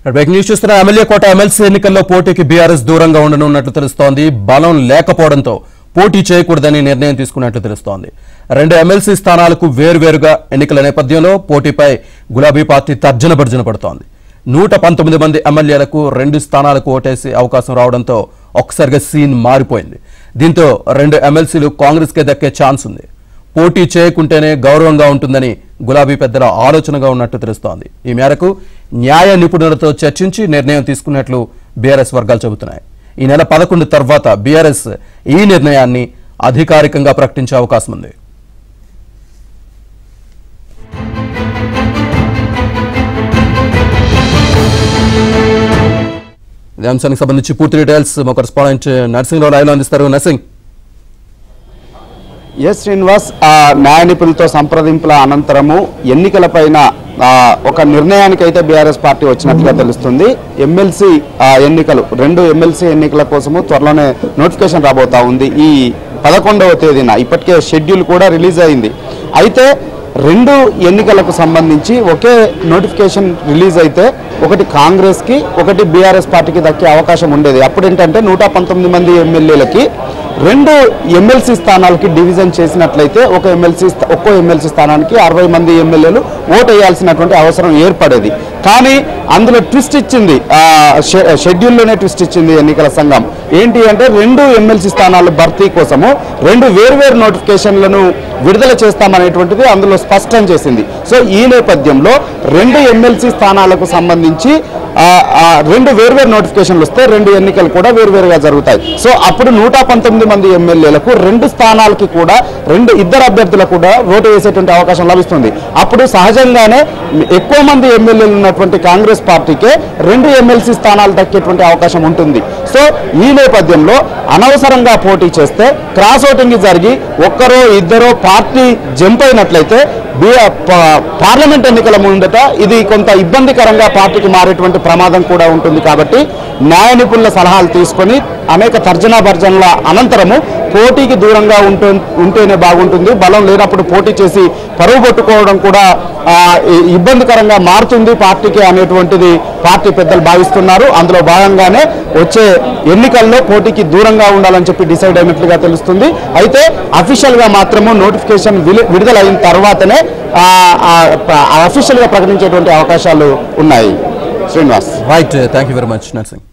Breaking news చూస్తున్న MLA కోట MLC ఎన్నికల్లో పోటీకి బీఆర్ఎస్ దూరంగా ఉండనున్నట్లు తెలుస్తోంది. బలం లేకపోవడంతో పోటీ చేయకూడదని నిర్ణయం తీసుకున్నట్లు తెలుస్తోంది. 2 ఎమ్మెల్సీ స్థానాలకు వేర్వేరుగా ఎన్నికల నేపథ్యంలో పోటీపై గులాబీ పార్టీ తర్జన భర్జన పడుతోంది. 119 మంది ఎమ్మెల్యేలకు 2 స్థానాలకు ఓటేసే అవకాశం రావడంతో ఒక్కసారిగా సీన్ మారిపోయింది. దీంతో 2 ఎమ్మెల్సీలు కాంగ్రెస్కే దక్కే ఛాన్స్ ఉంది. పోటీ చేయకుంటేనే గౌరవంగా ఉంటుందని గులాబీ పెద్దల ఆలోచనగా ఉన్నట్టు తెలుస్తోంది. ఈ మేరకు న్యాయ నిపుణులతో చర్చించి నిర్ణయం తీసుకున్నట్లు బీఆర్ఎస్ వర్గాలు చెబుతున్నాయి. ఈ నెల 11 తర్వాత బీఆర్ఎస్ ఈ నిర్ణయాన్ని అధికారికంగా ప్రకటించే అవకాశం ఉంది. ఈ అంశానికి సంబంధించి పూర్తి డీటెయిల్స్ మా కరెస్పాండెంట్ నర్సింగ్రావు లైవ్లో అందిస్తారు. నర్సింగ్. ఎస్ శ్రీనివాస్, న్యాయ నిపుణులతో సంప్రదింపుల అనంతరము ఎన్నికలపైన ఒక నిర్ణయానికి అయితే బీఆర్ఎస్ పార్టీ వచ్చినట్లుగా తెలుస్తుంది. ఎమ్మెల్సీ ఎన్నికలు 2 ఎమ్మెల్సీ ఎన్నికల కోసము త్వరలోనే నోటిఫికేషన్ రాబోతా ఉంది. ఈ 11వ తేదీన ఇప్పటికే షెడ్యూల్ కూడా రిలీజ్ అయింది. అయితే 2 ఎన్నికలకు సంబంధించి ఒకే నోటిఫికేషన్ రిలీజ్ అయితే ఒకటి కాంగ్రెస్కి ఒకటి బీఆర్ఎస్ పార్టీకి దక్కే అవకాశం ఉండేది. అప్పుడు ఏంటంటే 119 మంది ఎమ్మెల్యేలకి 2 ఎమ్మెల్సీ స్థానాలకి డివిజన్ చేసినట్లయితే ఒక్కో ఎమ్మెల్సీ స్థానానికి 60 మంది ఎమ్మెల్యేలు ఓటు వేయాల్సినటువంటి అవసరం ఏర్పడేది. కానీ అందులో ట్విస్ట్ ఇచ్చింది, షెడ్యూల్లోనే ట్విస్ట్ ఇచ్చింది ఎన్నికల సంఘం. ఏంటి అంటే 2 ఎమ్మెల్సీ స్థానాల భర్తీ కోసము 2 వేర్వేరు నోటిఫికేషన్లను విడుదల చేస్తామనేటువంటిది అందులో స్పష్టం చేసింది. సో ఈ నేపథ్యంలో 2 ఎమ్మెల్సీ స్థానాలకు సంబంధించి 2 వేర్వేరు నోటిఫికేషన్లు వస్తే 2 ఎన్నికలు కూడా వేర్వేరుగా జరుగుతాయి. సో అప్పుడు 119 మంది ఎమ్మెల్యేలకు 2 స్థానాలకి కూడా 2 అభ్యర్థులకు కూడా ఓటు వేసేటువంటి అవకాశం లభిస్తుంది. అప్పుడు సహజంగానే ఎక్కువ మంది ఎమ్మెల్యేలు ఉన్నటువంటి కాంగ్రెస్ పార్టీకే 2 ఎమ్మెల్సీ స్థానాలు దక్కేటువంటి అవకాశం ఉంటుంది. సో ఈ నేపథ్యంలో అనవసరంగా పోటీ చేస్తే క్రాస్ ఓటింగ్ జరిగి ఒక్కరో ఇద్దరో పార్టీ జంప్ అయినట్లయితే పార్లమెంట్ ఎన్నికల ముందట ఇది కొంత ఇబ్బందికరంగా పార్టీకి మారేటువంటి ప్రమాదం కూడా ఉంటుంది. కాబట్టి న్యాయ నిపుణుల సలహాలు తీసుకొని అనేక తర్జనా భర్జనల అనంతరము పోటీకి దూరంగా ఉంటేనే బాగుంటుంది. బలం లేనప్పుడు పోటీ చేసి పరువు పట్టుకోవడం కూడా ఇబ్బందికరంగా మారుతుంది పార్టీకి అనేటువంటిది పార్టీ పెద్దలు భావిస్తున్నారు. అందులో భాగంగానే వచ్చే ఎన్నికల్లో పోటీకి దూరంగా ఉండాలని చెప్పి డిసైడ్ అయినట్లుగా తెలుస్తుంది. అయితే అఫీషియల్గా మాత్రము నోటిఫికేషన్ విడుదలైన తర్వాతనే అఫీషియల్గా ప్రకటించేటువంటి అవకాశాలు ఉన్నాయి. Srinivas. Right, thank you very much nursing.